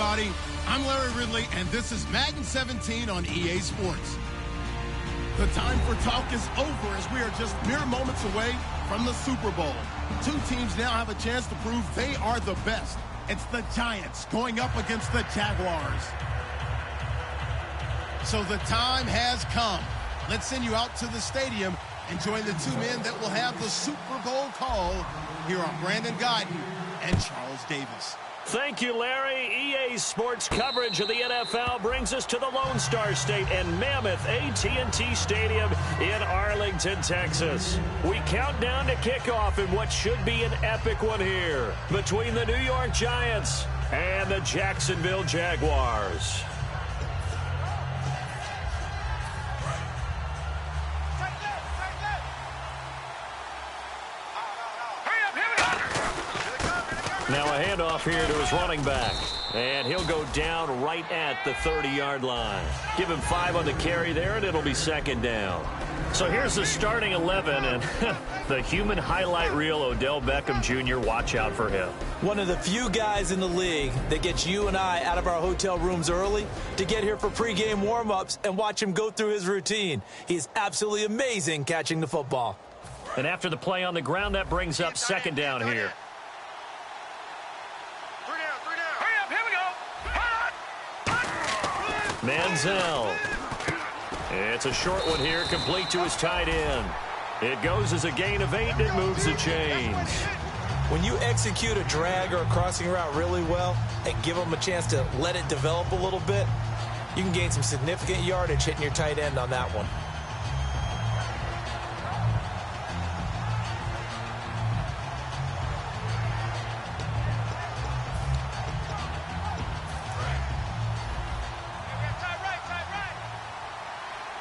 everybody. I'm Larry Ridley, and this is Madden 17 on EA Sports. The time for talk is over as we are just mere moments away from the Super Bowl. Two teams now have a chance to prove they are the best. It's the Giants going up against the Jaguars. So the time has come. Let's send you out to the stadium and join the two men that will have the Super Bowl call. Here are Brandon Guyton and Charles Davis. Thank you, Larry. EA Sports coverage of the NFL brings us to the Lone Star State and Mammoth AT&T Stadium in Arlington, Texas. We count down to kickoff in what should be an epic one here between the New York Giants and the Jacksonville Jaguars. Now a handoff here to his running back. And he'll go down right at the 30-yard line. Give him 5 on the carry there, and it'll be second down. So here's the starting 11, and the human highlight reel, Odell Beckham Jr., watch out for him. One of the few guys in the league that gets you and I out of our hotel rooms early to get here for pregame warm-ups and watch him go through his routine. He's absolutely amazing catching the football. And after the play on the ground, that brings up second down here. Manziel. It's a short one here, complete to his tight end. It goes as a gain of 8, and it moves the chains. When you execute a drag or a crossing route really well and give them a chance to let it develop a little bit, you can gain some significant yardage hitting your tight end on that one.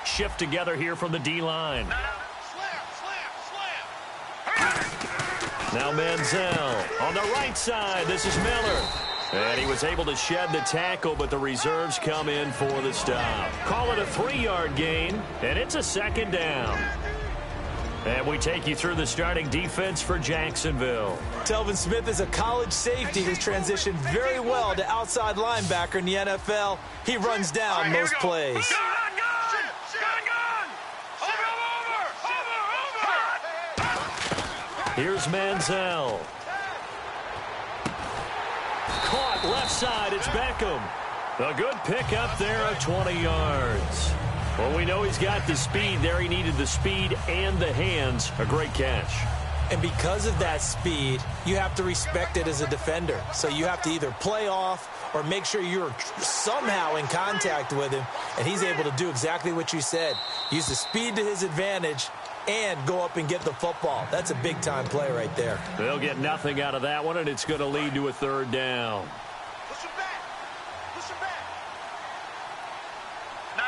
Shift together here from the D-line. Now Manziel on the right side. This is Miller. And he was able to shed the tackle, but the reserves come in for the stop. Call it a 3-yard gain, and it's a second down. And we take you through the starting defense for Jacksonville. Telvin Smith is a college safety who's transitioned very well to outside linebacker in the NFL. He runs down most plays. Here's Manziel. Caught left side. It's Beckham. A good pick up there of 20 yards. Well, we know he's got the speed there. He needed the speed and the hands. A great catch. And because of that speed, you have to respect it as a defender. So you have to either play off or make sure you're somehow in contact with him. And he's able to do exactly what you said. Use the speed to his advantage and go up and get the football. That's a big-time play right there. They'll get nothing out of that one, and it's going to lead to a third down. Push him back. Push him back. No.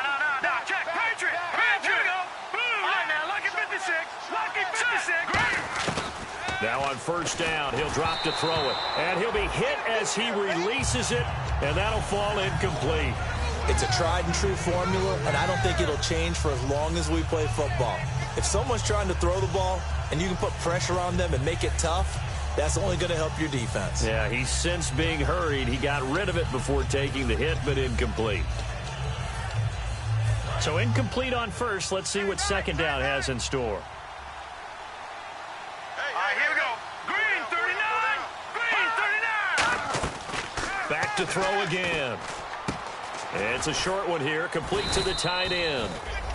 Check. Patriot. Here we go. All right, now, lucky 56. Lucky 56. Now on first down, he'll drop to throw it. And he'll be hit as he releases it, and that'll fall incomplete. It's a tried-and-true formula, and I don't think it'll change for as long as we play football. If someone's trying to throw the ball and you can put pressure on them and make it tough, that's only going to help your defense. Yeah, he's since being hurried. He got rid of it before taking the hit, but incomplete. So incomplete on first. Let's see what second down has in store. All right, here we go. Green 39. Back to throw again. It's a short one here, complete to the tight end.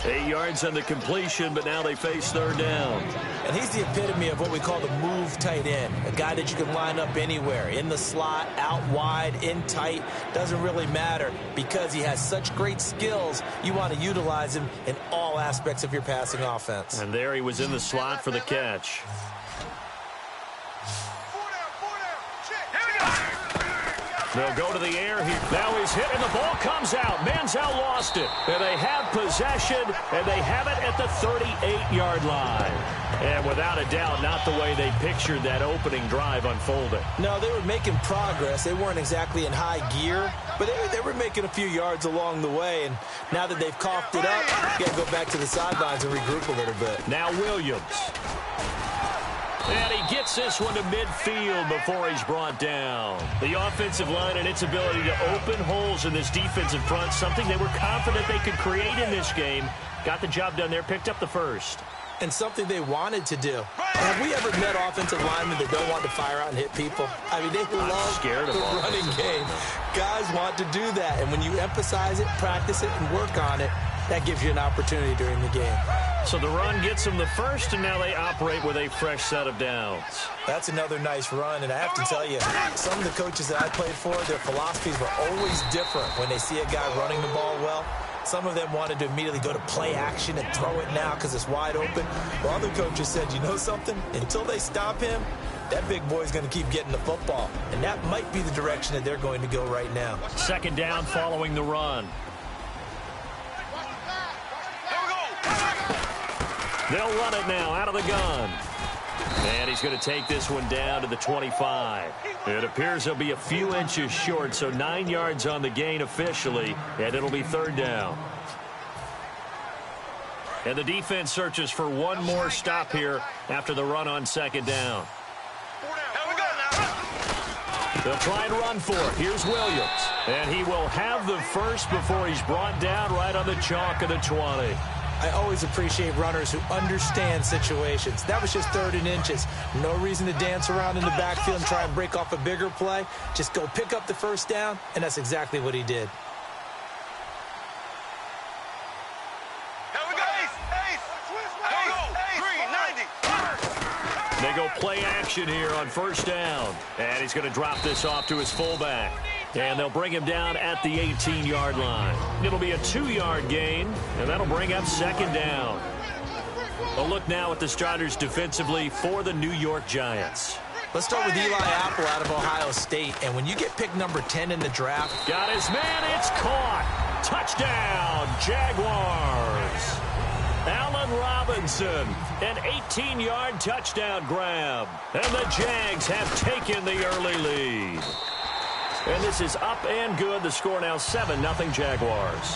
8 yards on the completion, but now they face third down. And he's the epitome of what we call the move tight end, a guy that you can line up anywhere, in the slot, out wide, in tight, doesn't really matter. Because he has such great skills, you want to utilize him in all aspects of your passing offense. And there he was in the slot for the catch. They'll go to the air here. Now he's hit, and the ball comes out. Manziel lost it. And they have possession, and they have it at the 38-yard line. And without a doubt, not the way they pictured that opening drive unfolding. No, they were making progress. They weren't exactly in high gear, but they were making a few yards along the way. And now that they've coughed it up, you got to go back to the sidelines and regroup a little bit. Now Williams. And he gets Gets this one to midfield before he's brought down. The offensive line and its ability to open holes in this defensive front, something they were confident they could create in this game. Got the job done there, picked up the first. And something they wanted to do. Have we ever met offensive linemen that don't want to fire out and hit people? I mean, they love the running game. Guys want to do that. And when you emphasize it, practice it, and work on it, that gives you an opportunity during the game. So the run gets them the first, and now they operate with a fresh set of downs. That's another nice run, and I have to tell you, some of the coaches that I played for, their philosophies were always different when they see a guy running the ball well. Some of them wanted to immediately go to play action and throw it now because it's wide open. While other coaches said, you know something? Until they stop him, that big boy's going to keep getting the football. And that might be the direction that they're going to go right now. Second down following the run. They'll run it now out of the gun. And he's going to take this one down to the 25. It appears he'll be a few inches short, so 9 yards on the gain officially, and it'll be third down. And the defense searches for one more stop here after the run on second down. They'll try and run for it. Here's Williams. And he will have the first before he's brought down right on the chalk of the 20. I always appreciate runners who understand situations. That was just 3rd and inches. No reason to dance around in the backfield and try and break off a bigger play. Just go pick up the first down, and that's exactly what he did. They go play action here on first down. And he's going to drop this off to his fullback. And they'll bring him down at the 18-yard line. It'll be a 2-yard gain, and that'll bring up second down. A look now at the starters defensively for the New York Giants. Let's start with Eli Apple out of Ohio State. And when you get pick number 10 in the draft. Got his man. It's caught. Touchdown, Jaguars. Allen Robinson, an 18-yard touchdown grab. And the Jags have taken the early lead. And this is up and good. The score now 7-0 Jaguars.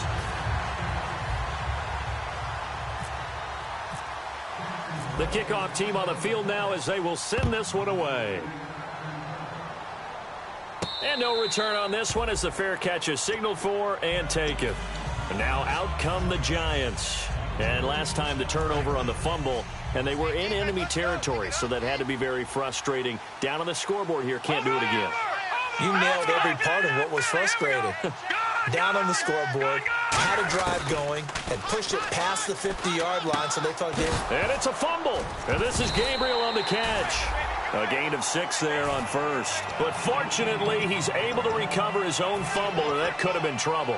The kickoff team on the field now as they will send this one away. And no return on this one as the fair catch is signaled for and taken. And now out come the Giants. And last time the turnover on the fumble, and they were in enemy territory, so that had to be very frustrating. Down on the scoreboard here, can't do it again. You nailed every part of what was frustrating. Down on the scoreboard, had a drive going, and pushed it past the 50-yard line, so they thought they... And it's a fumble. And this is Gabriel on the catch. A gain of 6 there on first. But fortunately, he's able to recover his own fumble, or that could have been trouble.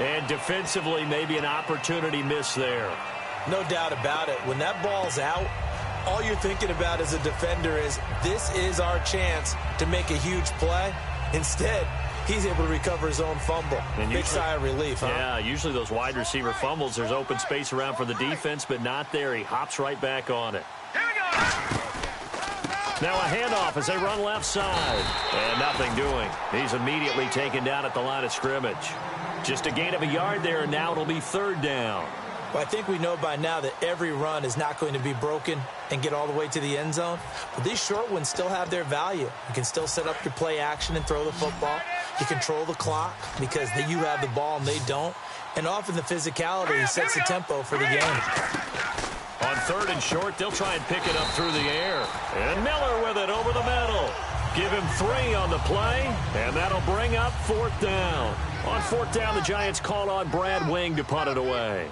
And defensively, maybe an opportunity miss there. No doubt about it. When that ball's out, all you're thinking about as a defender is, this is our chance to make a huge play. Instead, he's able to recover his own fumble. And big sigh of relief, huh? Yeah, usually those wide receiver fumbles, there's open space around for the defense, but not there. He hops right back on it. Here we go. Now a handoff as they run left side. And nothing doing. He's immediately taken down at the line of scrimmage. Just a gain of a yard there, and now it'll be third down. Well, I think we know by now that every run is not going to be broken and get all the way to the end zone. But these short ones still have their value. You can still set up your play action and throw the football. You control the clock because you have the ball and they don't. And often the physicality sets the tempo for the game. On third and short, they'll try and pick it up through the air. And Miller with it over the middle. Give him 3 on the play, and that'll bring up fourth down. On fourth down, the Giants call on Brad Wing to punt it away.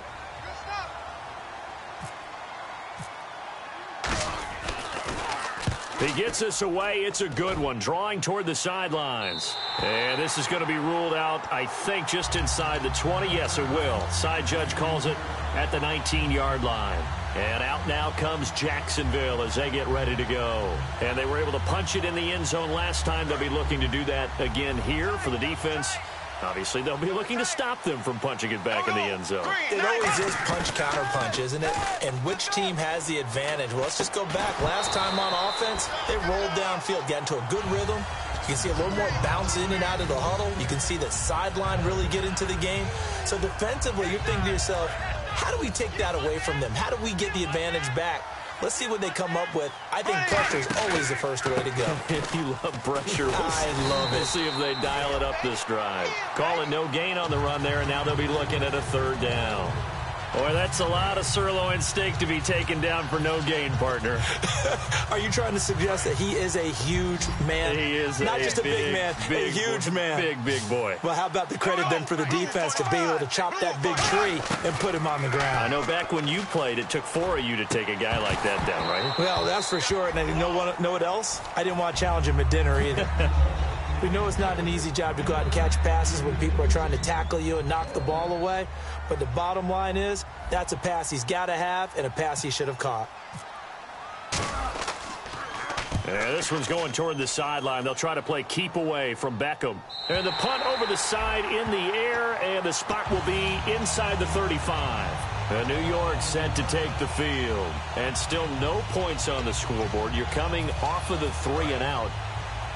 He gets us away. It's a good one. Drawing toward the sidelines. And this is going to be ruled out, I think, just inside the 20. Yes, it will. Side judge calls it at the 19-yard line. And out now comes Jacksonville as they get ready to go. And they were able to punch it in the end zone last time. They'll be looking to do that again here for the defense. Obviously, they'll be looking to stop them from punching it back in the end zone. It always is punch-counter-punch, isn't it? And which team has the advantage? Well, let's just go back. Last time on offense, they rolled downfield, got into a good rhythm. You can see a little more bounce in and out of the huddle. You can see the sideline really get into the game. So defensively, you're thinking to yourself, how do we take that away from them? How do we get the advantage back? Let's see what they come up with. I think pressure is always the first way to go. You love pressure. I love it. We'll see if they dial it up this drive. Call it no gain on the run there, and now they'll be looking at a third down. Boy, that's a lot of sirloin steak to be taken down for no gain, partner. Are you trying to suggest that he is a huge man? He is not just a big man, a huge man. Big boy. Well, how about the credit then for the defense to be able to chop that big tree and put him on the ground? I know back when you played, it took 4 of you to take a guy like that down, right? Well, that's for sure. And you know what else? I didn't want to challenge him at dinner either. We know it's not an easy job to go out and catch passes when people are trying to tackle you and knock the ball away. But the bottom line is, that's a pass he's got to have and a pass he should have caught. Yeah, this one's going toward the sideline. They'll try to play keep away from Beckham. And the punt over the side in the air, and the spot will be inside the 35. And New York set to take the field. And still no points on the scoreboard. You're coming off of the 3 and out.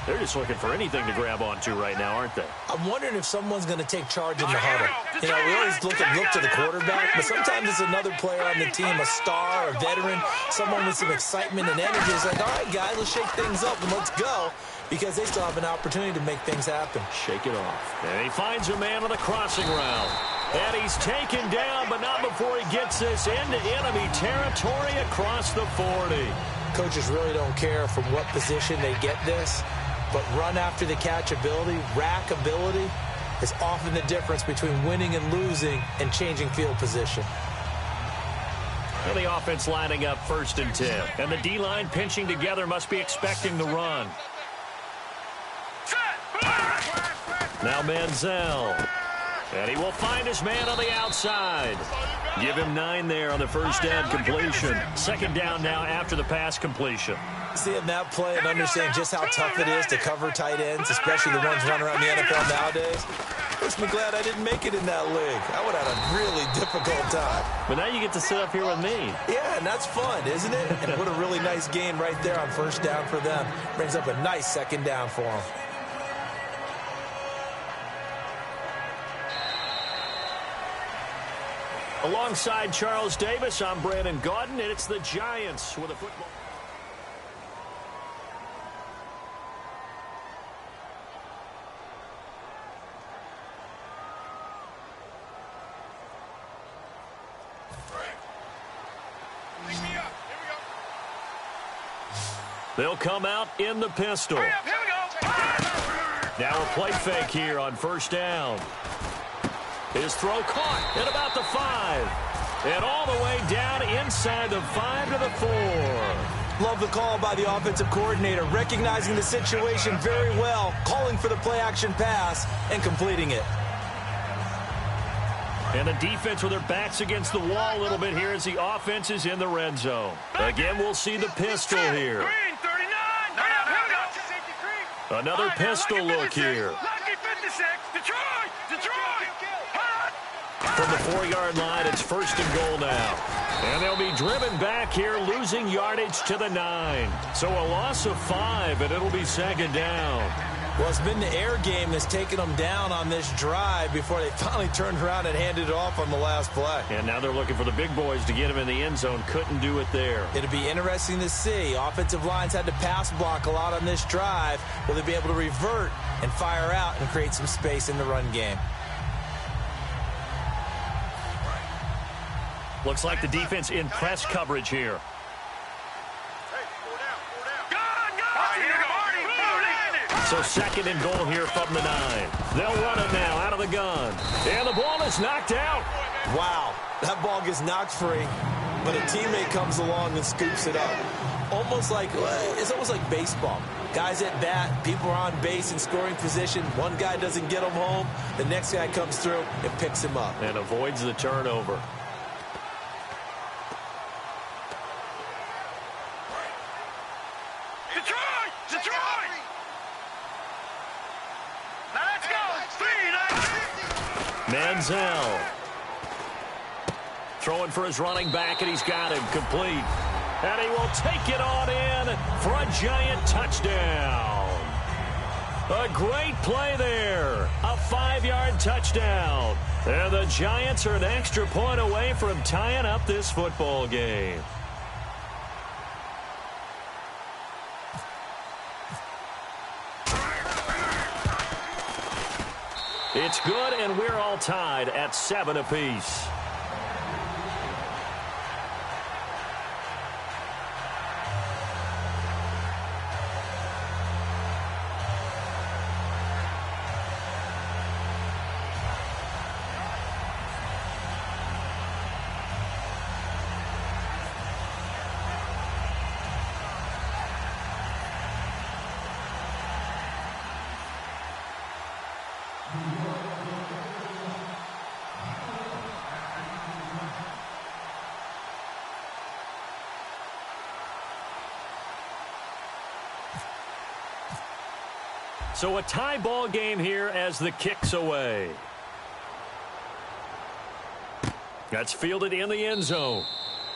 They're just looking for anything to grab onto right now, aren't they? I'm wondering if someone's going to take charge in the huddle. You know, we always look to the quarterback, but sometimes it's another player on the team, a star, a veteran, someone with some excitement and energy. It's like, all right, guys, let's shake things up and let's go, because they still have an opportunity to make things happen. Shake it off. And he finds a man on the crossing route. And he's taken down, but not before he gets this into enemy territory across the 40. Coaches really don't care from what position they get this. But run after the catch ability, rack ability, is often the difference between winning and losing and changing field position. And the offense lining up 1st and 10. And the D-line pinching together must be expecting the run. Now Manziel. And he will find his man on the outside. Give him 9 there on the first down completion. 2nd down now after the pass completion. Seeing that play and understand just how tough it is to cover tight ends, especially the ones running around the NFL nowadays. Makes me glad I didn't make it in that league. I would have had a really difficult time. But now you get to sit up here with me. Yeah, and that's fun, isn't it? And what a really nice gain right there on 1st down for them. Brings up a nice 2nd down for them. Alongside Charles Davis, I'm Brandon Gaudin, and it's the Giants with a football. They'll come out in the pistol. Here we go. Now a play fake here on 1st down. His throw caught at about the 5. And all the way down inside the 5 to the 4. Love the call by the offensive coordinator, recognizing the situation very well, calling for the play-action pass, and completing it. And the defense with their backs against the wall a little bit here as the offense is in the red zone. Again, we'll see the pistol here. Green, 39. Another pistol look here. Lucky 56. Detroit. Hot. From the 4-yard line, it's 1st and goal now. And they'll be driven back here, losing yardage to the 9. So a loss of 5, and it'll be 2nd down. Well, it's been the air game that's taken them down on this drive before they finally turned around and handed it off on the last play. And now they're looking for the big boys to get him in the end zone. Couldn't do it there. It'll be interesting to see. Offensive lines had to pass block a lot on this drive. Will they be able to revert and fire out and create some space in the run game? Looks like the defense in press coverage here. So 2nd and goal here from the 9. They'll run it now out of the gun. And the ball is knocked out. Wow, that ball gets knocked free, but a teammate comes along and scoops it up. It's almost like baseball. Guys at bat, people are on base in scoring position. One guy doesn't get him home. The next guy comes through and picks him up. And avoids the turnover. Detroit! Now let's go! 3, 9. Manziel. Throwing for his running back, and he's got him complete. And he will take it on in for a Giant touchdown. A great play there. A 5-yard touchdown. And the Giants are an extra point away from tying up this football game. It's good, and we're all tied at 7 apiece. So a tie ball game here as the kick's away. That's fielded in the end zone.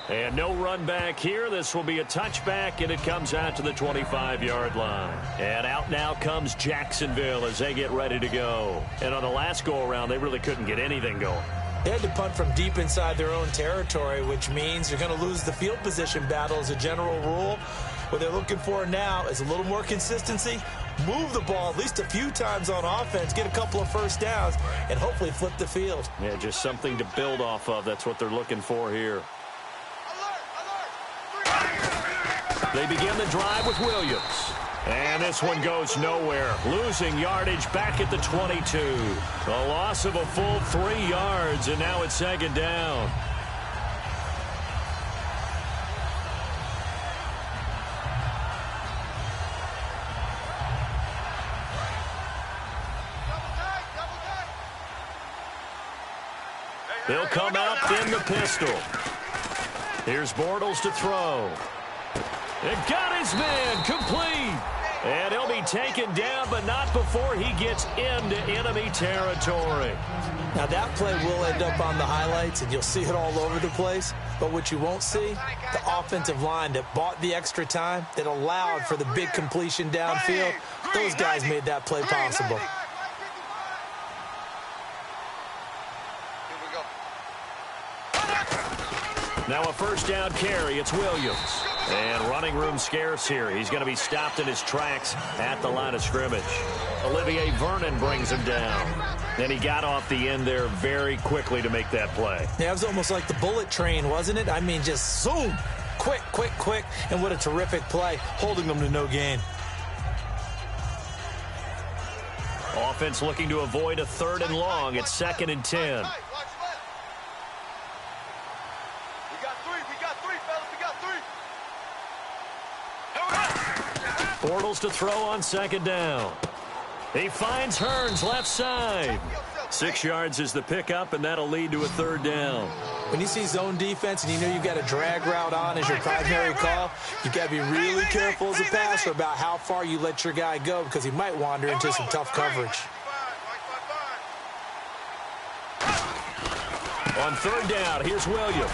And no run back here. This will be a touchback, and it comes out to the 25-yard line. And out now comes Jacksonville as they get ready to go. And on the last go-around, they really couldn't get anything going. They had to punt from deep inside their own territory, which means you're going to lose the field position battle as a general rule. What they're looking for now is a little more consistency, move the ball at least a few times on offense, get a couple of first downs, and hopefully flip the field. Yeah, just something to build off of. That's what they're looking for here. They begin the drive with Williams. And this one goes nowhere. Losing yardage back at the 22. A loss of a full 3 yards, and now it's second down. They'll come out in the pistol. Here's Bortles to throw. It got his man complete. And he'll be taken down, but not before he gets into enemy territory. Now that play will end up on the highlights, and you'll see it all over the place. But what you won't see, the offensive line that bought the extra time, that allowed for the big completion downfield, those guys made that play possible. Now a first down carry. It's Williams. And running room scarce here. He's going to be stopped in his tracks at the line of scrimmage. Olivier Vernon brings him down. And he got off the end there very quickly to make that play. Yeah, it was almost like the bullet train, wasn't it? I mean, just zoom. Quick, quick, quick. And what a terrific play, holding them to no gain. Offense looking to avoid a 3rd and long. It's 2nd and 10. Bortles to throw on 2nd down. He finds Hearns left side. 6 yards is the pickup, and that'll lead to a 3rd down. When you see zone defense and you know you've got a drag route on as your primary call, you've got to be really careful as a passer about how far you let your guy go because he might wander into some tough coverage. On 3rd down, here's Williams.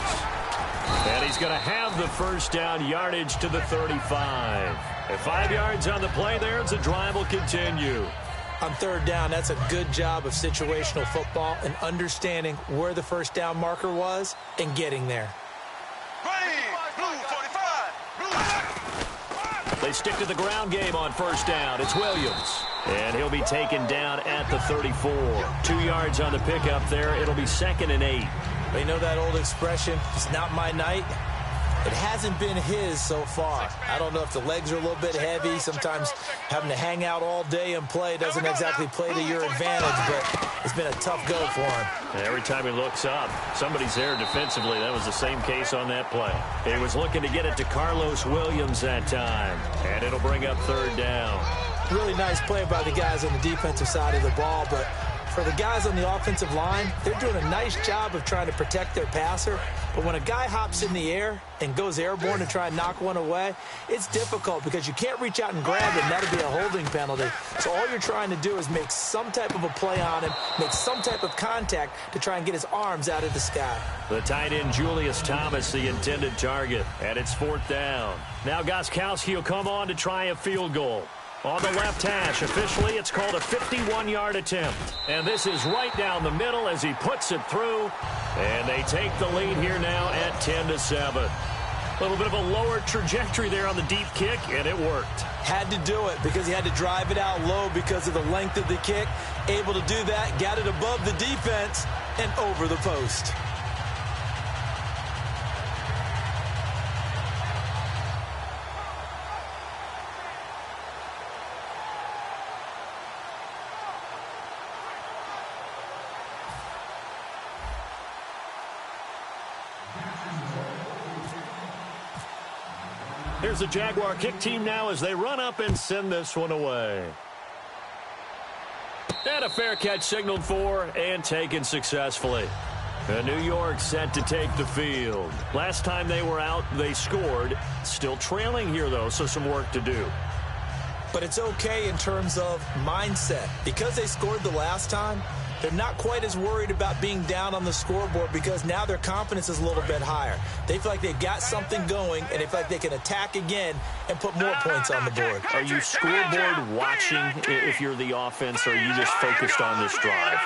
And he's going to have the first down, yardage to the 35. At 5 yards on the play there, the drive will continue. On 3rd down, that's a good job of situational football and understanding where the first down marker was and getting there. They stick to the ground game on 1st down. It's Williams. And he'll be taken down at the 34. 2 yards on the pickup there. It'll be 2nd and 8. But you know that old expression, it's not my night? It hasn't been his so far. I don't know if the legs are a little bit heavy. Sometimes having to hang out all day and play doesn't exactly play to your advantage, but it's been a tough go for him. And every time he looks up, somebody's there defensively. That was the same case on that play. He was looking to get it to Carlos Williams that time, and it'll bring up 3rd down. Really nice play by the guys on the defensive side of the ball, but for the guys on the offensive line, they're doing a nice job of trying to protect their passer. But when a guy hops in the air and goes airborne to try and knock one away, it's difficult because you can't reach out and grab it, and that'll be a holding penalty. So all you're trying to do is make some type of a play on him, make some type of contact to try and get his arms out of the sky. The tight end, Julius Thomas, the intended target, and it's 4th down. Now Gostkowski will come on to try a field goal. On the left hash, officially, it's called a 51-yard attempt. And this is right down the middle as he puts it through. And they take the lead here now at 10-7. A little bit of a lower trajectory there on the deep kick, and it worked. Had to do it because he had to drive it out low because of the length of the kick. Able to do that, got it above the defense and over the post. Here's the Jaguar kick team now as they run up and send this one away. And a fair catch signaled for and taken successfully. And New York set to take the field. Last time they were out, they scored. Still trailing here, though, so some work to do. But it's okay in terms of mindset. Because they scored the last time, they're not quite as worried about being down on the scoreboard because now their confidence is a little bit higher. They feel like they've got something going, and they feel like they can attack again and put more points on the board. Are you scoreboard watching if you're the offense, or are you just focused on this drive?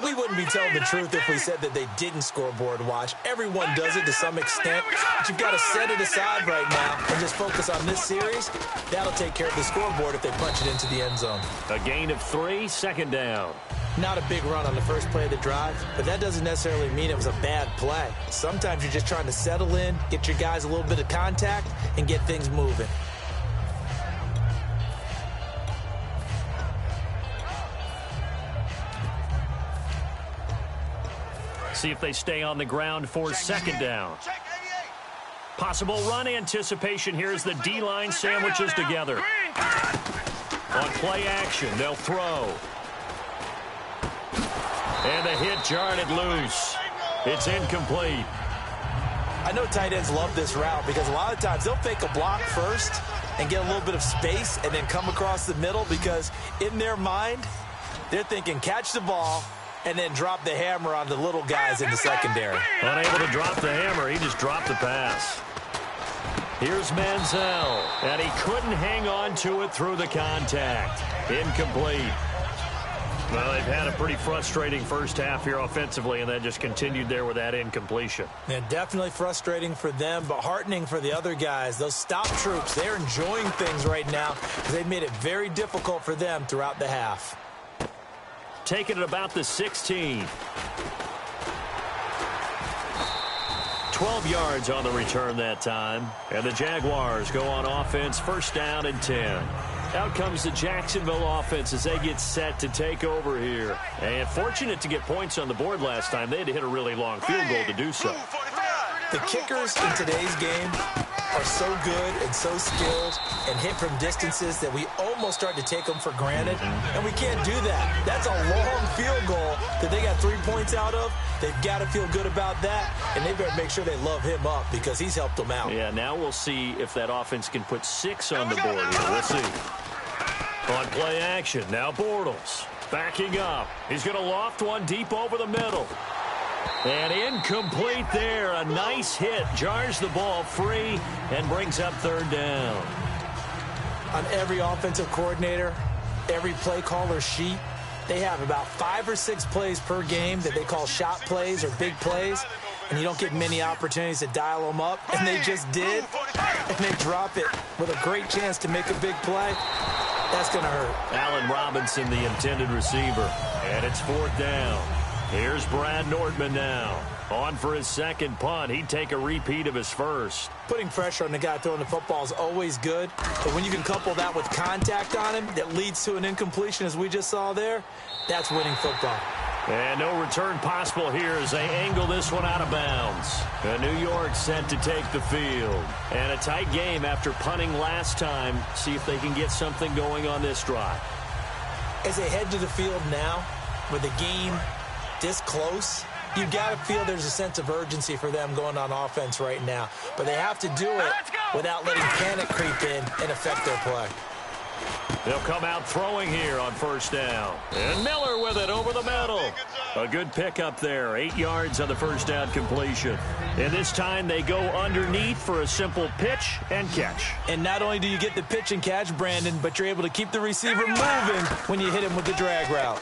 We wouldn't be telling the truth if we said that they didn't scoreboard watch. Everyone does it to some extent, but you've got to set it aside right now and just focus on this series. That'll take care of the scoreboard if they punch it into the end zone. A gain of 3, second down. Not a big run on the first play of the drive, but that doesn't necessarily mean it was a bad play. Sometimes you're just trying to settle in, get your guys a little bit of contact, and get things moving. See if they stay on the ground for second down. Possible run anticipation here as the D-line sandwiches together. On play action, they'll throw. And the hit jarred it loose. It's incomplete. I know tight ends love this route because a lot of times they'll fake a block first and get a little bit of space and then come across the middle because in their mind, they're thinking catch the ball and then drop the hammer on the little guys in the secondary. Unable to drop the hammer, he just dropped the pass. Here's Manziel, and he couldn't hang on to it through the contact. Incomplete. Well, they've had a pretty frustrating first half here offensively, and that just continued there with that incompletion. Yeah, definitely frustrating for them, but heartening for the other guys. Those stop troops, they're enjoying things right now because they've made it very difficult for them throughout the half. Taking it about the 16. 12 yards on the return that time. And the Jaguars go on offense, first down and 10. Out comes the Jacksonville offense as they get set to take over here. And fortunate to get points on the board last time. They had to hit a really long field goal to do so. The kickers in today's game are so good and so skilled and hit from distances that we almost start to take them for granted, and we can't do that. That's a long field goal that they got 3 points out of. They've got to feel good about that, and they better make sure they love him up because he's helped them out. Yeah, now we'll see if that offense can put 6 on the board here. We'll see. On play action, now Bortles backing up. He's going to loft one deep over the middle. And incomplete there. A nice hit. Jars the ball free and brings up third down. On every offensive coordinator, every play caller sheet, they have about 5 or 6 plays per game that they call shot plays or big plays, and you don't get many opportunities to dial them up, and they just did, and they drop it with a great chance to make a big play. That's going to hurt. Allen Robinson, the intended receiver, and it's fourth down. Here's Brad Nordman now. On for his second punt. He'd take a repeat of his first. Putting pressure on the guy throwing the football is always good, but when you can couple that with contact on him that leads to an incompletion as we just saw there, that's winning football. And no return possible here as they angle this one out of bounds. And New York set to take the field. And a tight game after punting last time. See if they can get something going on this drive. As they head to the field now, with the game this close, you've got to feel there's a sense of urgency for them going on offense right now. But they have to do it without letting panic creep in and affect their play. They'll come out throwing here on first down. And Miller with it over the middle. A good pickup there. 8 yards on the first down completion. And this time they go underneath for a simple pitch and catch. And not only do you get the pitch and catch, Brandon, but you're able to keep the receiver moving when you hit him with the drag route.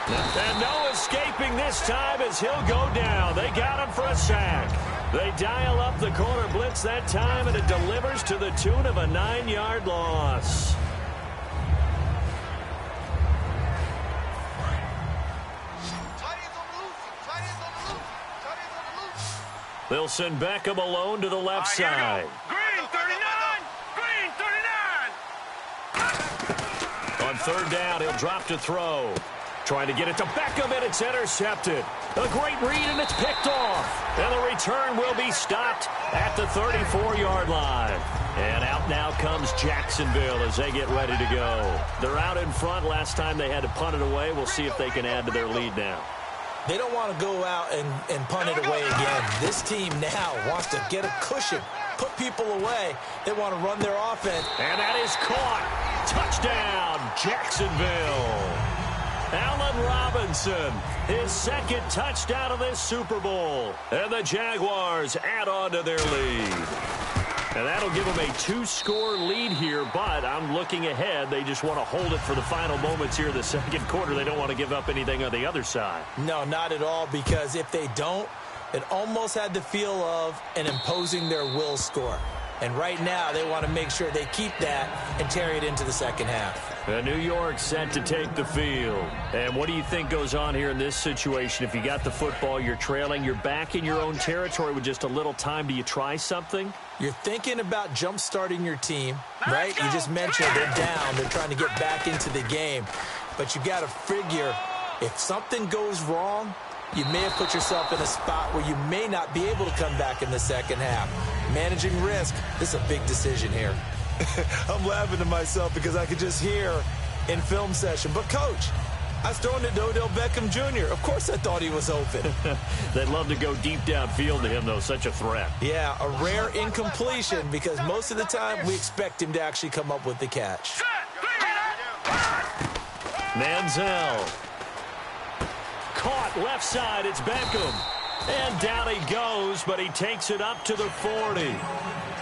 And no escaping this time as he'll go down. They got him for a sack. They dial up the corner blitz that time, and it delivers to the tune of a 9-yard loss. They'll send Beckham alone to the left side. Green 39! Green 39! On third down, he'll drop to throw. Trying to get it to Beckham, and it's intercepted. A great read, and it's picked off. And the return will be stopped at the 34-yard line. And out now comes Jacksonville as they get ready to go. They're out in front. Last time they had to punt it away. We'll see if they can add to their lead now. They don't want to go out and punt it away again. This team now wants to get a cushion, put people away. They want to run their offense. And that is caught. Touchdown, Jacksonville. Allen Robinson, his second touchdown of this Super Bowl. And the Jaguars add on to their lead. And that'll give them a 2-score lead here, but I'm looking ahead. They just want to hold it for the final moments here in the second quarter. They don't want to give up anything on the other side. No, not at all, because if they don't, it almost had the feel of an imposing their will score. And right now, they want to make sure they keep that and carry it into the second half. New York set to take the field. And what do you think goes on here in this situation? If you got the football, you're trailing, you're back in your own territory with just a little time. Do you try something? You're thinking about jump-starting your team, right? You just mentioned they're down. They're trying to get back into the game. But you got to figure if something goes wrong, you may have put yourself in a spot where you may not be able to come back in the second half. Managing risk, this is a big decision here. I'm laughing to myself because I could just hear in film session. But, Coach, I was throwing it to Odell Beckham Jr. Of course I thought he was open. They'd love to go deep downfield to him, though. Such a threat. Yeah, a rare incompletion because most of the time we expect him to actually come up with the catch. Manziel. Caught left side. It's Beckham. And down he goes, but he takes it up to the 40.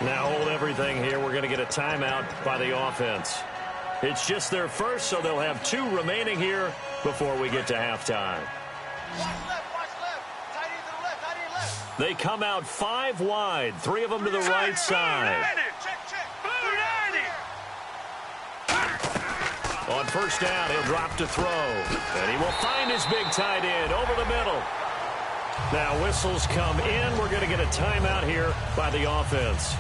Now hold everything here. We're going to get a timeout by the offense. It's just their first, so they'll have 2 remaining here before we get to halftime. Watch left. Tight end to the left. Tight end left. They come out 5 wide, 3 of them to the right side. Check. On first down, he'll drop to throw. And he will find his big tight end over the middle. Now whistles come in. We're going to get a timeout here by the offense.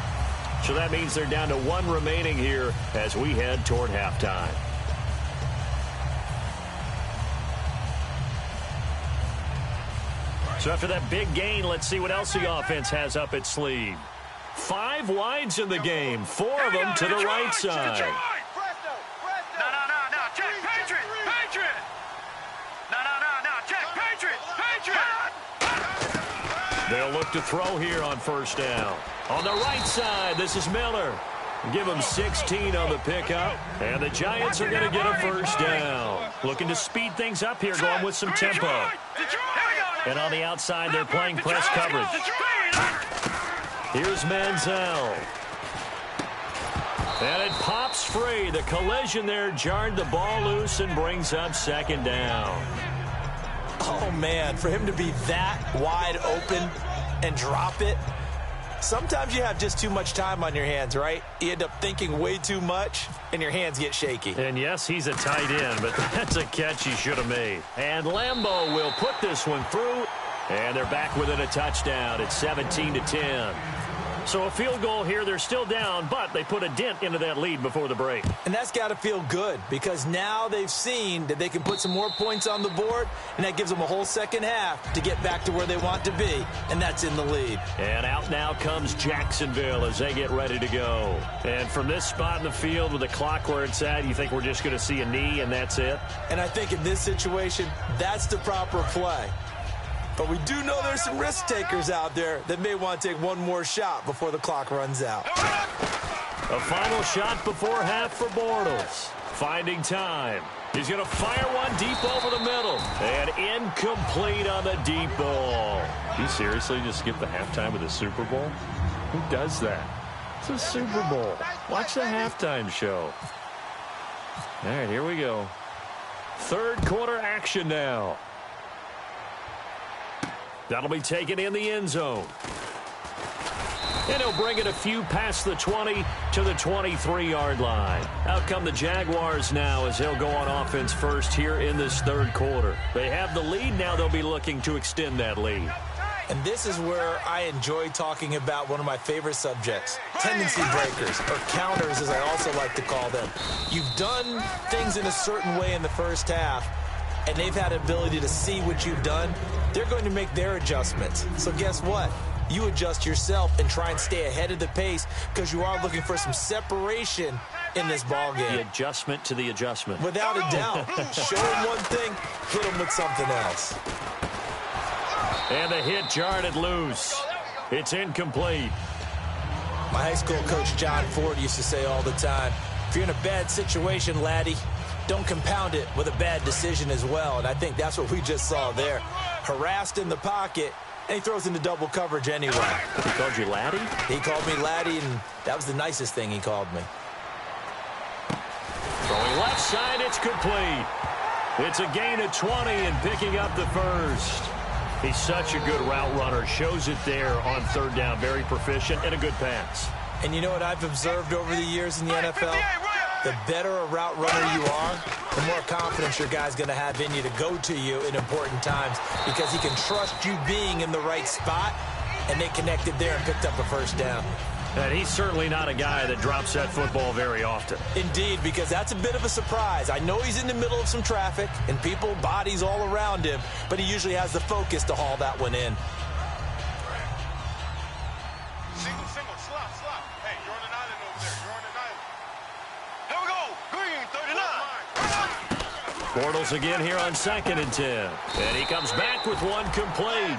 So that means they're down to 1 remaining here as we head toward halftime. So after that big gain, let's see what else the offense has up its sleeve. 5 wides in the game, 4 of them to the right side. No. Check. Patriot. No. Check. Patriot. They'll look to throw here on first down. On the right side, this is Miller. Give him 16 on the pickup. And the Giants are going to get a first down. Looking to speed things up here, going with some tempo. And on the outside, they're playing press coverage. Here's Manziel. And it pops free. The collision there jarred the ball loose and brings up second down. Oh, man, for him to be that wide open and drop it, sometimes you have just too much time on your hands, right? You end up thinking way too much, and your hands get shaky. And, yes, he's a tight end, but that's a catch he should have made. And Lambeau will put this one through, and they're back within a touchdown. It's 17-10. So a field goal here. They're still down, but they put a dent into that lead before the break. And that's got to feel good because now they've seen that they can put some more points on the board, and that gives them a whole second half to get back to where they want to be, and that's in the lead. And out now comes Jacksonville as they get ready to go. And from this spot in the field with the clock where it's at, you think we're just going to see a knee and that's it? And I think in this situation, that's the proper play. But we do know there's some risk takers out there that may want to take one more shot before the clock runs out. A final shot before half for Bortles. Finding time. He's going to fire one deep over the middle. And incomplete on the deep ball. You seriously just skip the halftime of the Super Bowl? Who does that? It's a Super Bowl. Watch the halftime show. All right, here we go. Third quarter action now. That'll be taken in the end zone. And he'll bring it a few past the 20 to the 23-yard line. Out come the Jaguars now as they'll go on offense first here in this third quarter. They have the lead. Now they'll be looking to extend that lead. And this is where I enjoy talking about one of my favorite subjects, tendency breakers, or counters as I also like to call them. You've done things in a certain way in the first half, and they've had the ability to see what you've done. They're going to make their adjustments. So guess what? You adjust yourself and try and stay ahead of the pace because you are looking for some separation in this ball game. The adjustment to the adjustment. Without a doubt. Show them one thing, hit them with something else. And the hit jarred loose. It's incomplete. My high school coach, John Ford, used to say all the time, if you're in a bad situation, laddie, don't compound it with a bad decision as well. And I think that's what we just saw there. Harassed in the pocket, and he throws into double coverage anyway. He called you laddie? He called me laddie, and that was the nicest thing he called me. Throwing left side, it's complete. It's a gain of 20 and picking up the first. He's such a good route runner. Shows it there on third down. Very proficient and a good pass. And you know what I've observed over the years in the NFL? The better a route runner you are, the more confidence your guy's going to have in you to go to you in important times because he can trust you being in the right spot, and they connected there and picked up a first down. And he's certainly not a guy that drops that football very often. Indeed, because that's a bit of a surprise. I know he's in the middle of some traffic and people, bodies all around him, but he usually has the focus to haul that one in. Single, slot. Hey, you're on an island over there. You're on an island. Here we go. Green, 39. Bortles again here on 2nd and 10. And he comes back with one complete.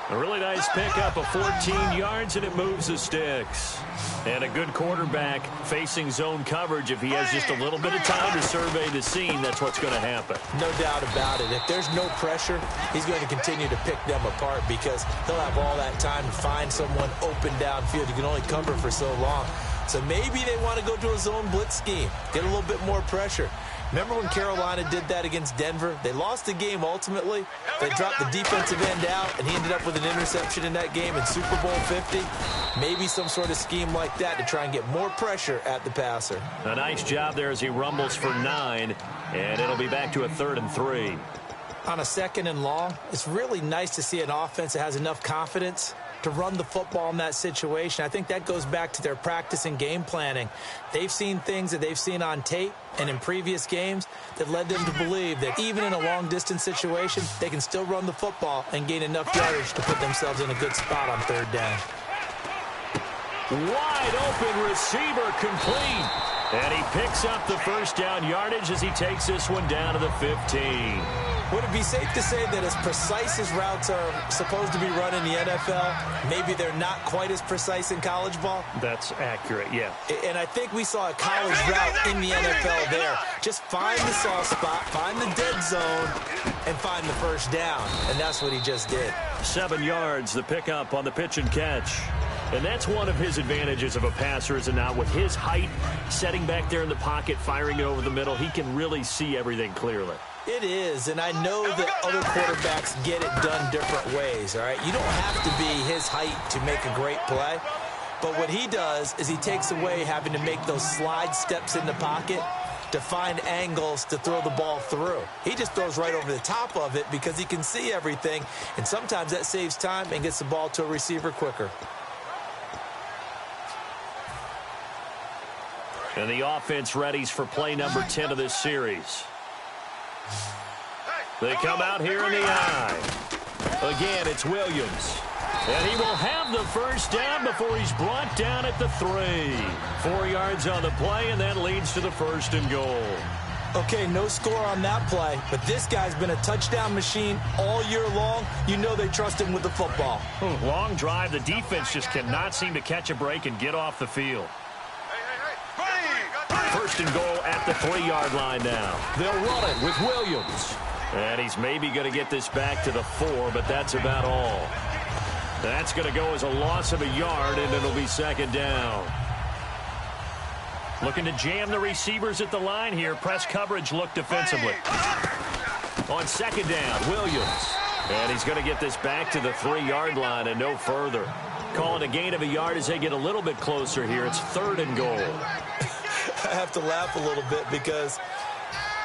A really nice pickup of 14 yards, and it moves the sticks. And a good quarterback facing zone coverage. If he has just a little bit of time to survey the scene, that's what's going to happen. No doubt about it. If there's no pressure, he's going to continue to pick them apart because he'll have all that time to find someone open downfield. You can only cover for so long. So maybe they want to go to a zone blitz scheme, get a little bit more pressure. Remember when Carolina did that against Denver? They lost the game ultimately. They dropped the defensive end out, and he ended up with an interception in that game in Super Bowl 50. Maybe some sort of scheme like that to try and get more pressure at the passer. A nice job there as he rumbles for 9, and it'll be back to a 3rd and 3. On a 2nd and long, it's really nice to see an offense that has enough confidence to run the football in that situation. I think that goes back to their practice and game planning. They've seen things that they've seen on tape and in previous games that led them to believe that even in a long-distance situation, they can still run the football and gain enough yardage to put themselves in a good spot on 3rd down. Wide open receiver complete. And he picks up the first down yardage as he takes this one down to the 15. Would it be safe to say that as precise as routes are supposed to be run in the NFL, maybe they're not quite as precise in college ball? That's accurate, yeah. And I think we saw a college route in the NFL there. Just find the soft spot, find the dead zone, and find the first down. And that's what he just did. 7 yards, the pickup on the pitch and catch. And that's one of his advantages of a passer, is it not? With his height, setting back there in the pocket, firing it over the middle, he can really see everything clearly. It is, and I know that other quarterbacks get it done different ways, all right? You don't have to be his height to make a great play, but what he does is he takes away having to make those slide steps in the pocket to find angles to throw the ball through. He just throws right over the top of it because he can see everything, and sometimes that saves time and gets the ball to a receiver quicker. And the offense readies for play number 10 of this series. They come out here in the eye. Again, it's Williams. And he will have the first down before he's brought down at the 3. 4 yards on the play, and that leads to the 1st and goal. Okay, no score on that play, but this guy's been a touchdown machine all year long. You know they trust him with the football. Long drive. The defense just cannot seem to catch a break and get off the field. 1st and goal at the 3-yard line now. They'll run it with Williams. And he's maybe going to get this back to the 4, but that's about all. That's going to go as a loss of a yard, and it'll be 2nd down. Looking to jam the receivers at the line here. Press coverage look defensively. On 2nd down, Williams. And he's going to get this back to the 3-yard line and no further. Call it a gain of a yard as they get a little bit closer here. It's 3rd and goal. I have to laugh a little bit because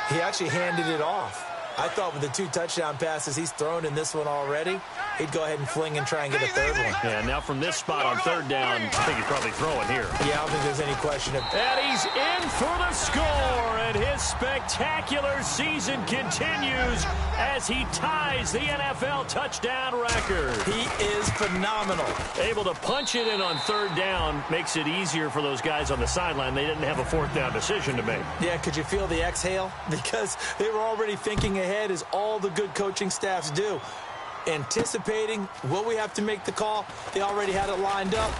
he actually handed it off. I thought with the 2 touchdown passes he's thrown in this one already, he'd go ahead and fling and try and get a 3rd one. Yeah, now from this spot on 3rd down, I think he's probably throwing here. Yeah, I don't think there's any question of... And he's in for the score, and his spectacular season continues as he ties the NFL touchdown record. He is phenomenal. Able to punch it in on 3rd down makes it easier for those guys on the sideline. They didn't have a 4th down decision to make. Yeah, could you feel the exhale? Because they were already thinking ahead, as all the good coaching staffs do. Anticipating what we have to make the call. They already had it lined up.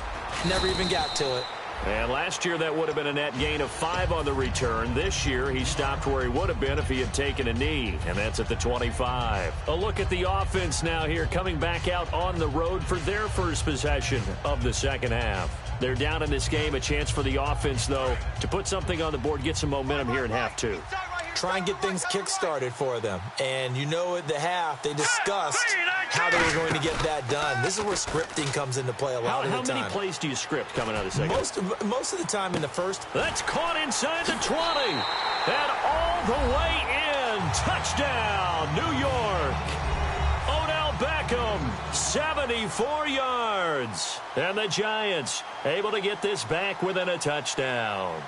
Never even got to it. And last year that would have been a net gain of 5 on the return. This year he stopped where he would have been if he had taken a knee, and that's at the 25. A look at the offense now here, coming back out on the road for their first possession of the second half. They're down in this game. A chance for the offense, though, to put something on the board, get some momentum here in half 2. Try and get things kick-started for them. And you know at the half, they discussed how they were going to get that done. This is where scripting comes into play a lot of the time. How many plays do you script coming out of the second? Most of the time in the first. That's caught inside the 20. And all the way in. Touchdown, New York. Odell Beckham, 74 yards. And the Giants able to get this back within a touchdown.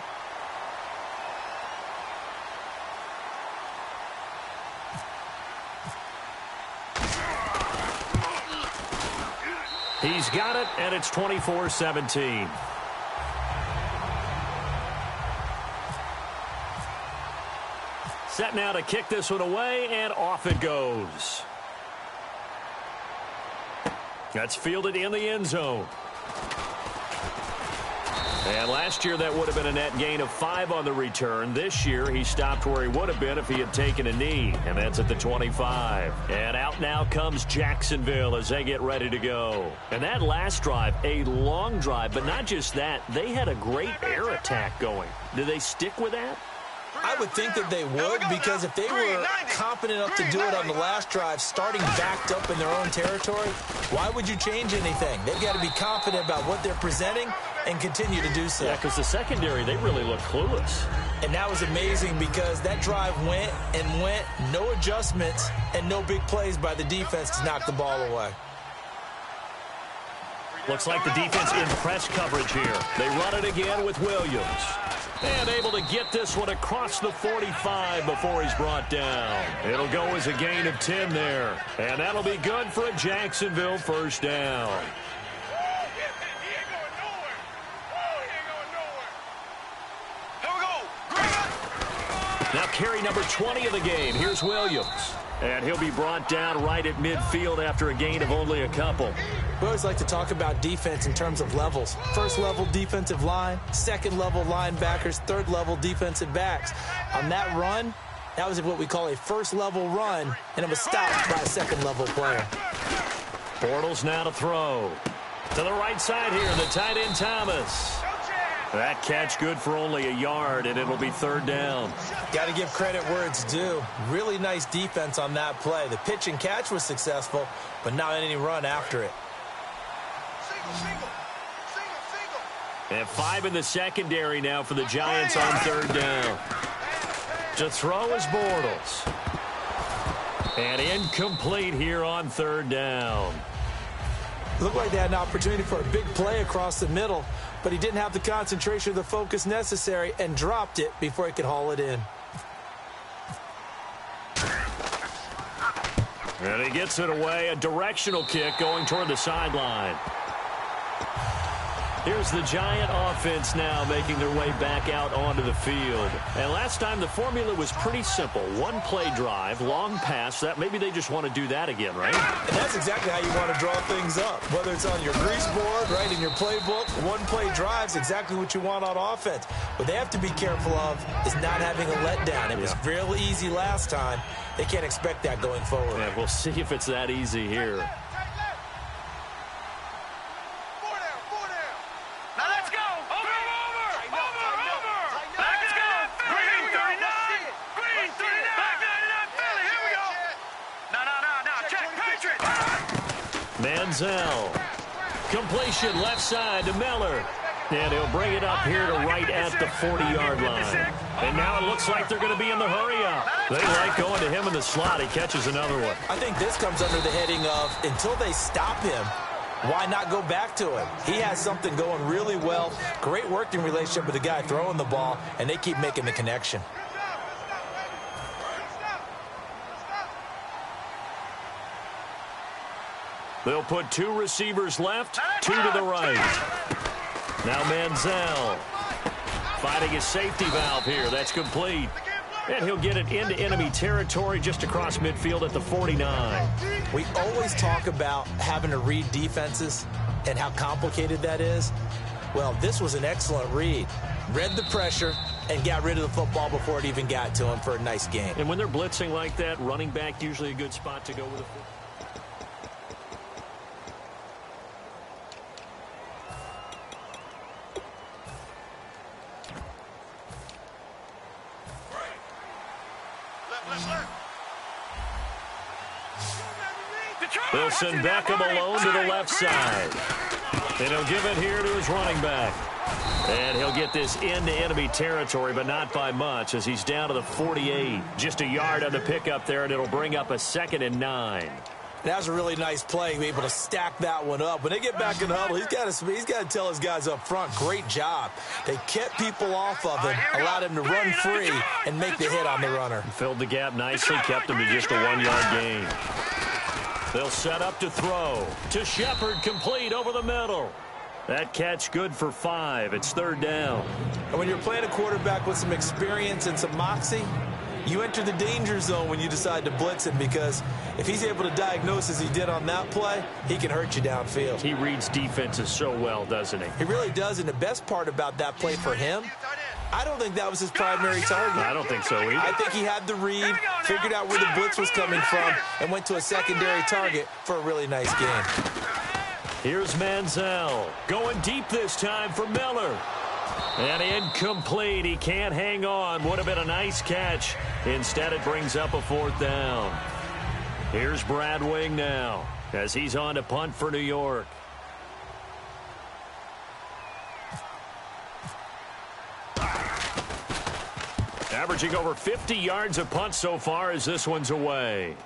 He's got it, and it's 24-17. Set now to kick this one away, and off it goes. That's fielded in the end zone. And last year that would have been a net gain of 5 on the return. This year he stopped where he would have been if he had taken a knee, and that's at the 25. And out now comes Jacksonville as they get ready to go. And that last drive, a long drive, but not just that, they had a great air attack going. Do they stick with that? I would think that they would, because if they were confident enough to do it on the last drive, starting backed up in their own territory, why would you change anything? They've got to be confident about what they're presenting and continue to do so. Yeah, because the secondary, they really look clueless. And that was amazing because that drive went and went, no adjustments and no big plays by the defense to knock the ball away. Looks like the defense in press coverage here. They run it again with Williams. And able to get this one across the 45 before he's brought down. It'll go as a gain of 10 there. And that'll be good for a Jacksonville first down. Now carry number 20 of the game. Here's Williams. And he'll be brought down right at midfield after a gain of only a couple. We always like to talk about defense in terms of levels. First level defensive line, second level linebackers, third level defensive backs. On that run, that was what we call a first level run, and it was stopped by a second level player. Bortles now to throw. To the right side here, the tight end Thomas. That catch good for only a yard, and it'll be third down. Got to give credit where it's due. Really nice defense on that play. The pitch and catch was successful, but not any run after it. And 5 in the secondary now for the Giants on third down. To throw is Bortles. And incomplete here on third down. Looked like they had an opportunity for a big play across the middle, but he didn't have the concentration or the focus necessary and dropped it before he could haul it in. And he gets it away, a directional kick going toward the sideline. Here's the Giant offense now making their way back out onto the field. And last time the formula was pretty simple. One play drive, long pass. That maybe they just want to do that again, right? And that's exactly how you want to draw things up. Whether it's on your grease board, right, in your playbook, one play drive's exactly what you want on offense. What they have to be careful of is not having a letdown. It was real easy last time. They can't expect that going forward. Yeah, we'll see if it's that easy here. Manziel. Completion left side to Miller. And he'll bring it up here to right at the 40-yard line. And now it looks like they're going to be in the hurry-up. They like going to him in the slot. He catches another one. I think this comes under the heading of until they stop him, why not go back to him? He has something going really well. Great working relationship with the guy throwing the ball, and they keep making the connection. They'll put 2 receivers left, 2 to the right. Now Manziel finding his safety valve here. That's complete. And he'll get it into enemy territory just across midfield at the 49. We always talk about having to read defenses and how complicated that is. Well, this was an excellent read. Read the pressure and got rid of the football before it even got to him for a nice game. And when they're blitzing like that, running back usually a good spot to go with the football. They'll send Beckham alone to the left side. And he'll give it here to his running back. And he'll get this into enemy territory, but not by much as he's down to the 48. Just a yard on the pickup there, and it'll bring up a 2nd and 9. That was a really nice play, to be able to stack that one up. When they get back in the huddle, he's got to tell his guys up front, great job. They kept people off of him, allowed him to run free and make the hit on the runner. Filled the gap nicely, kept him to just a 1-yard gain. They'll set up to throw. To Shepard, complete over the middle. That catch good for 5. It's 3rd down. And when you're playing a quarterback with some experience and some moxie, you enter the danger zone when you decide to blitz him, because if he's able to diagnose as he did on that play, he can hurt you downfield. He reads defenses so well, doesn't he? He really does, and the best part about that play for him, I don't think that was his primary target. I don't think so either. I think he had the read, figured out where the blitz was coming from, and went to a secondary target for a really nice game. Here's Manziel going deep this time for Miller. And incomplete. He can't hang on. Would have been a nice catch. Instead, it brings up a 4th down. Here's Brad Wing now as he's on to punt for New York. Averaging over 50 yards a punt so far as this one's away.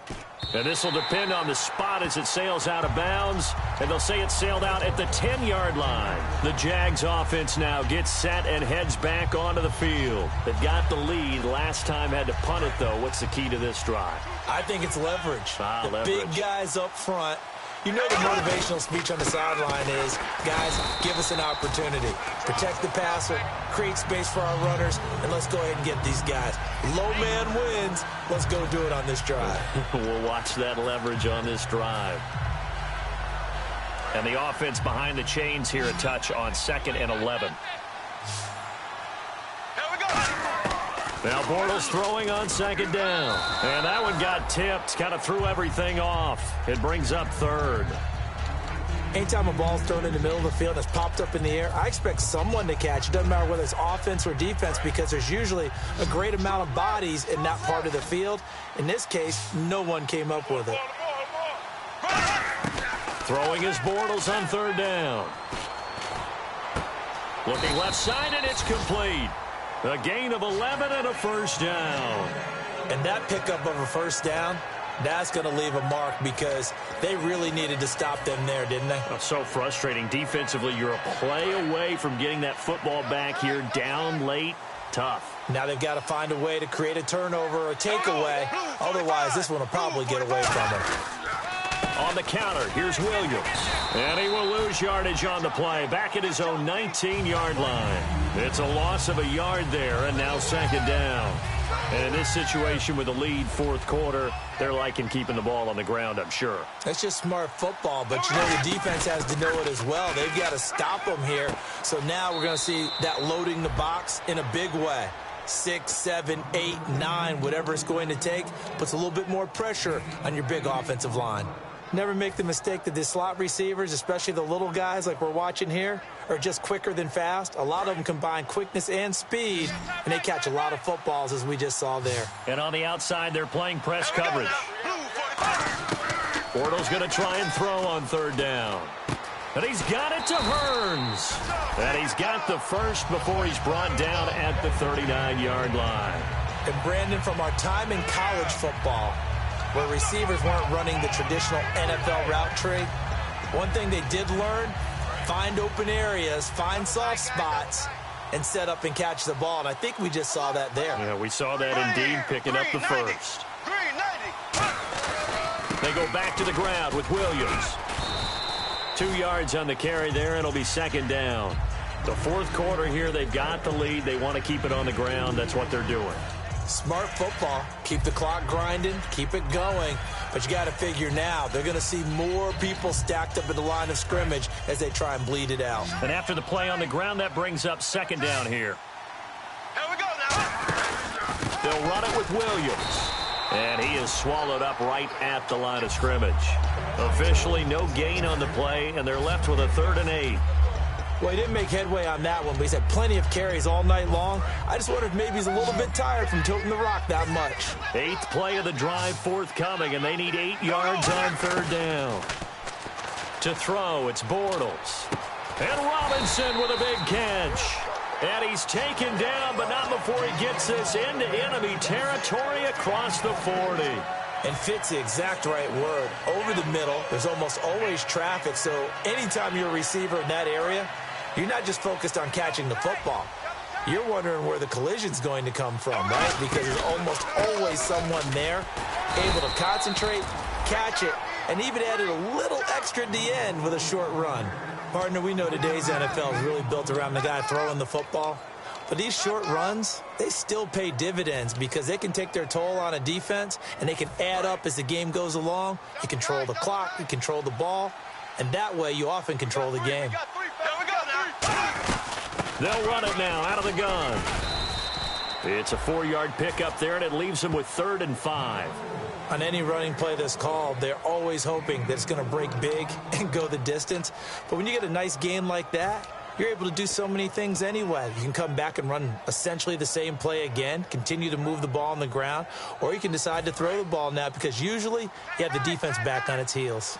And this will depend on the spot as it sails out of bounds. And they'll say it sailed out at the 10-yard line. The Jags offense now gets set and heads back onto the field. They've got the lead. Last time had to punt it, though. What's the key to this drive? I think it's leverage. Leverage. Big guys up front. You know the motivational speech on the sideline is, guys, give us an opportunity. Protect the passer, create space for our runners, and let's go ahead and get these guys. Low man wins. Let's go do it on this drive. We'll watch that leverage on this drive. And the offense behind the chains here a touch on 2nd and 11. Now Bortles throwing on 2nd down. And that one got tipped. Kind of threw everything off. It brings up 3rd. Anytime a ball's thrown in the middle of the field and it's popped up in the air, I expect someone to catch. It doesn't matter whether it's offense or defense, because there's usually a great amount of bodies in that part of the field. In this case, no one came up with it. Throwing his Bortles on 3rd down. Looking left side, and it's complete. A gain of 11 and a 1st down. And that pickup of a 1st down, that's going to leave a mark, because they really needed to stop them there, didn't they? Oh, so frustrating. Defensively, you're a play away from getting that football back here down late. Tough. Now they've got to find a way to create a turnover or a takeaway. Otherwise, this one will probably get away from them. On the counter, here's Williams. And he will lose yardage on the play. Back at his own 19-yard line. It's a loss of a yard there, and now 2nd down. And in this situation with the lead 4th quarter, they're liking keeping the ball on the ground, I'm sure. That's just smart football, but you know the defense has to know it as well. They've got to stop them here. So now we're going to see that loading the box in a big way. 6, 7, 8, 9, whatever it's going to take, puts a little bit more pressure on your big offensive line. Never make the mistake that the slot receivers, especially the little guys like we're watching here, are just quicker than fast. A lot of them combine quickness and speed, and they catch a lot of footballs, as we just saw there. And on the outside, they're playing press coverage. Bortles going to try and throw on 3rd down. And he's got it to Hearns. And he's got the first before he's brought down at the 39-yard line. And Brandon, from our time in college football, where receivers weren't running the traditional NFL route tree, one thing they did learn, find open areas, find soft spots, and set up and catch the ball. And I think we just saw that there. Yeah, we saw that indeed, picking up the first. They go back to the ground with Williams. 2 yards on the carry there. It'll be second down. The fourth quarter here, they've got the lead. They want to keep it on the ground. That's what they're doing. Smart football. Keep the clock grinding. Keep it going. But you got to figure now, they're going to see more people stacked up at the line of scrimmage as they try and bleed it out. And after the play on the ground, that brings up second down here. Here we go now. They'll run it with Williams. And he is swallowed up right at the line of scrimmage. Officially no gain on the play, and they're left with a 3rd and 8. Well, he didn't make headway on that one, but he's had plenty of carries all night long. I just wonder if maybe he's a little bit tired from toting the rock that much. 8th play of the drive forthcoming, and they need 8 yards on 3rd down. To throw, it's Bortles. And Robinson with a big catch. And he's taken down, but not before he gets this into enemy territory across the 40. And fits the exact right word. Over the middle, there's almost always traffic, so anytime you're a receiver in that area, you're not just focused on catching the football. You're wondering where the collision's going to come from, right? Because there's almost always someone there able to concentrate, catch it, and even added a little extra at the end with a short run. Partner, we know today's NFL is really built around the guy throwing the football. But these short runs, they still pay dividends because they can take their toll on a defense, and they can add up as the game goes along. You control the clock, you control the ball, and that way you often control the game. They'll run it now out of the gun. It's a 4-yard pickup there, and it leaves them with 3rd and 5. On any running play that's called, they're always hoping that it's going to break big and go the distance. But when you get a nice game like that, you're able to do so many things anyway. You can come back and run essentially the same play again, continue to move the ball on the ground, or you can decide to throw the ball now because usually you have the defense back on its heels.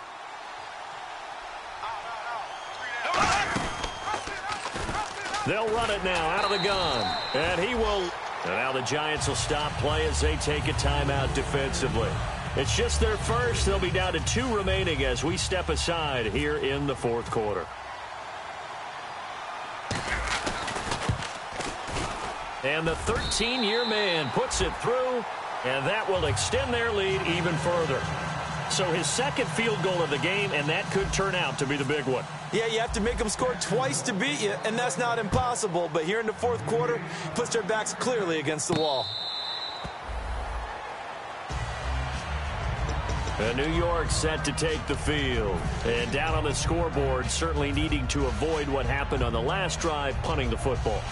They'll run it now out of the gun. And he will. And now the Giants will stop play as they take a timeout defensively. It's just their first. They'll be down to 2 remaining as we step aside here in the fourth quarter. And the 13-year man puts it through, and that will extend their lead even further. So his second field goal of the game, and that could turn out to be the big one. Yeah, you have to make them score twice to beat you, and that's not impossible. But here in the fourth quarter, puts their backs clearly against the wall. And New York set to take the field. And down on the scoreboard, certainly needing to avoid what happened on the last drive, punting the football.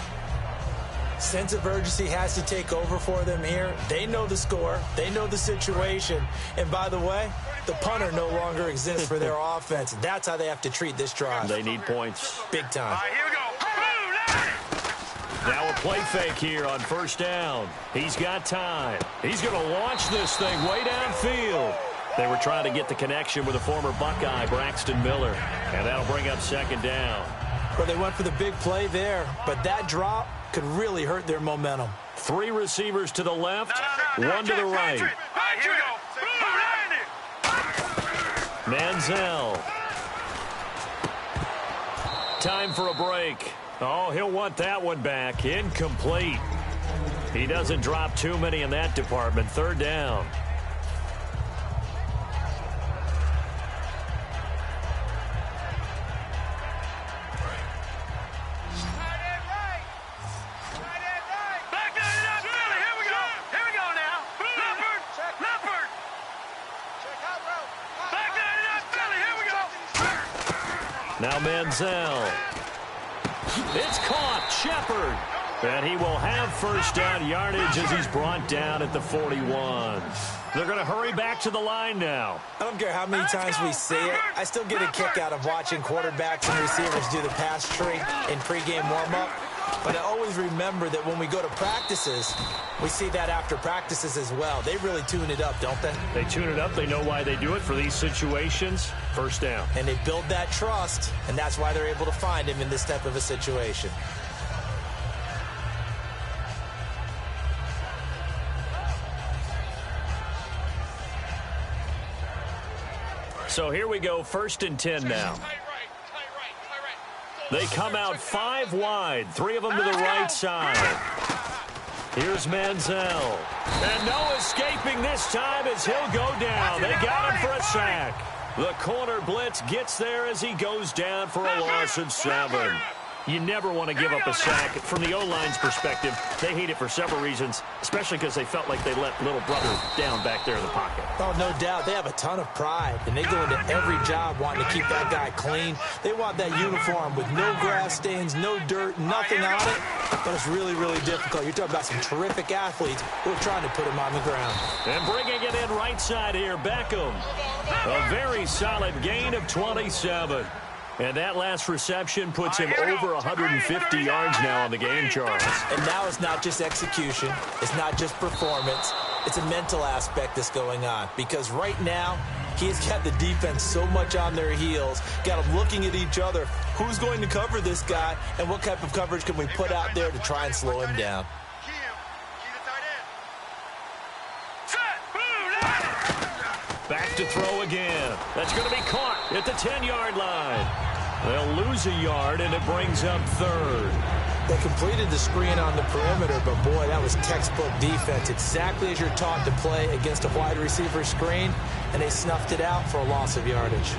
Sense of urgency has to take over for them here. They know the score. They know the situation. And by the way, the punter no longer exists for their offense. That's how they have to treat this drive. They need points. Big time. All right, here we go. Now a play fake here on first down. He's got time. He's going to launch this thing way downfield. They were trying to get the connection with a former Buckeye, Braxton Miller. And that'll bring up second down. Well, they went for the big play there, but that drop could really hurt their momentum. 3 receivers to the left, 1 to the right. All right, here we go. Manziel. Time for a break. Oh, he'll want that one back. Incomplete. He doesn't drop too many in that department. 3rd down. Now Manziel. It's caught. Shepard. And he will have first down yardage as he's brought down at the 41. They're going to hurry back to the line now. I don't care how many times we see it. I still get a kick out of watching quarterbacks and receivers do the pass tree in pregame warm-up. But I always remember that when we go to practices, we see that after practices as well. They really tune it up, don't they? They tune it up. They know why they do it for these situations. First down. And they build that trust, and that's why they're able to find him in this type of a situation. So here we go, 1st and 10 now. They come out 5 wide, 3 of them to the right side. Here's Manziel. And no escaping this time as he'll go down. They got him for a sack. The corner blitz gets there as he goes down for a loss of 7. You never want to give up a sack. From the O-line's perspective, they hate it for several reasons, especially because they felt like they let little brother down back there in the pocket. Oh, no doubt. They have a ton of pride, and they go into every job wanting to keep that guy clean. They want that uniform with no grass stains, no dirt, nothing on it. But it's really, really difficult. You're talking about some terrific athletes who are trying to put him on the ground. And bringing it in right side here, Beckham. A very solid gain of 27. And that last reception puts him over 150 yards now on the game, Charles. And now it's not just execution. It's not just performance. It's a mental aspect that's going on. Because right now, he's got the defense so much on their heels, got them looking at each other. Who's going to cover this guy, and what type of coverage can we put out there to try and slow him down? Back to throw again. That's going to be caught at the 10-yard line. They'll lose a yard, and it brings up 3rd. They completed the screen on the perimeter, but, boy, that was textbook defense. Exactly as you're taught to play against a wide receiver screen, and they snuffed it out for a loss of yardage.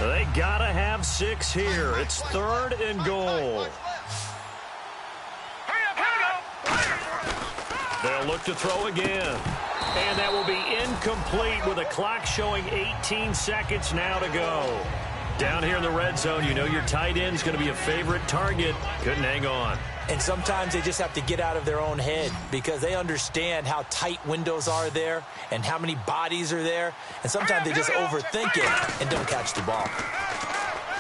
They got to have 6 here. It's 3rd and goal. They'll look to throw again. And that will be incomplete with a clock showing 18 seconds now to go. Down here in the red zone, you know your tight end's going to be a favorite target. Couldn't hang on. And sometimes they just have to get out of their own head because they understand how tight windows are there and how many bodies are there. And sometimes they just overthink it and don't catch the ball.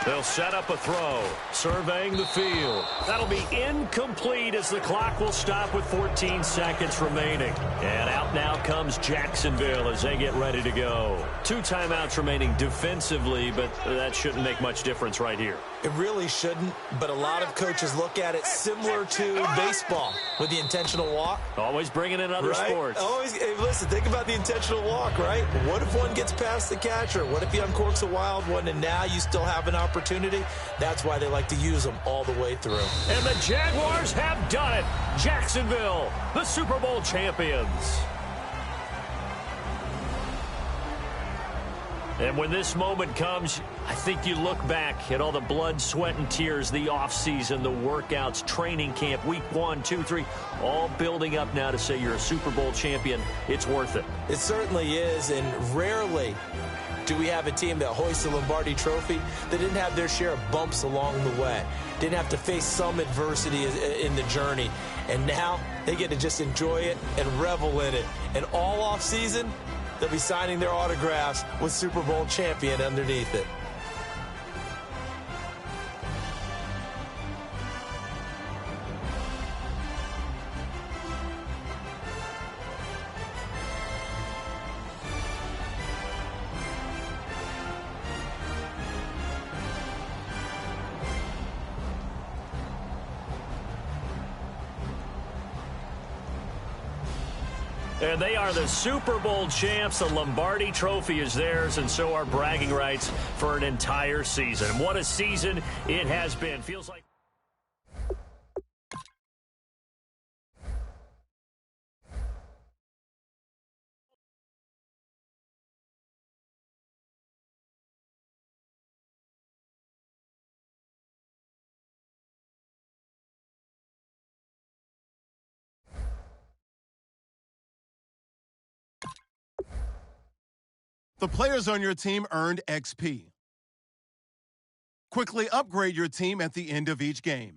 They'll set up a throw, surveying the field. That'll be incomplete as the clock will stop with 14 seconds remaining. And out now comes Jacksonville as they get ready to go. 2 timeouts remaining defensively, but that shouldn't make much difference right here. It really shouldn't, but a lot of coaches look at it similar to baseball with the intentional walk. Always bringing in other sports. Always, hey, listen, think about the intentional walk, right? What if one gets past the catcher? What if he uncorks a wild one and now you still have an opportunity? That's why they like to use them all the way through. And the Jaguars have done it. Jacksonville, the Super Bowl champions. And when this moment comes, I think you look back at all the blood, sweat, and tears, the offseason, the workouts, training camp, week 1, 2, 3, all building up now to say you're a Super Bowl champion. It's worth it. It certainly is, and rarely do we have a team that hoists the Lombardi Trophy that didn't have their share of bumps along the way, didn't have to face some adversity in the journey, and now they get to just enjoy it and revel in it. And all offseason, they'll be signing their autographs with Super Bowl champion underneath it. And they are the Super Bowl champs. The Lombardi Trophy is theirs, and so are bragging rights for an entire season. What a season it has been. Feels like... The players on your team earned XP. Quickly upgrade your team at the end of each game.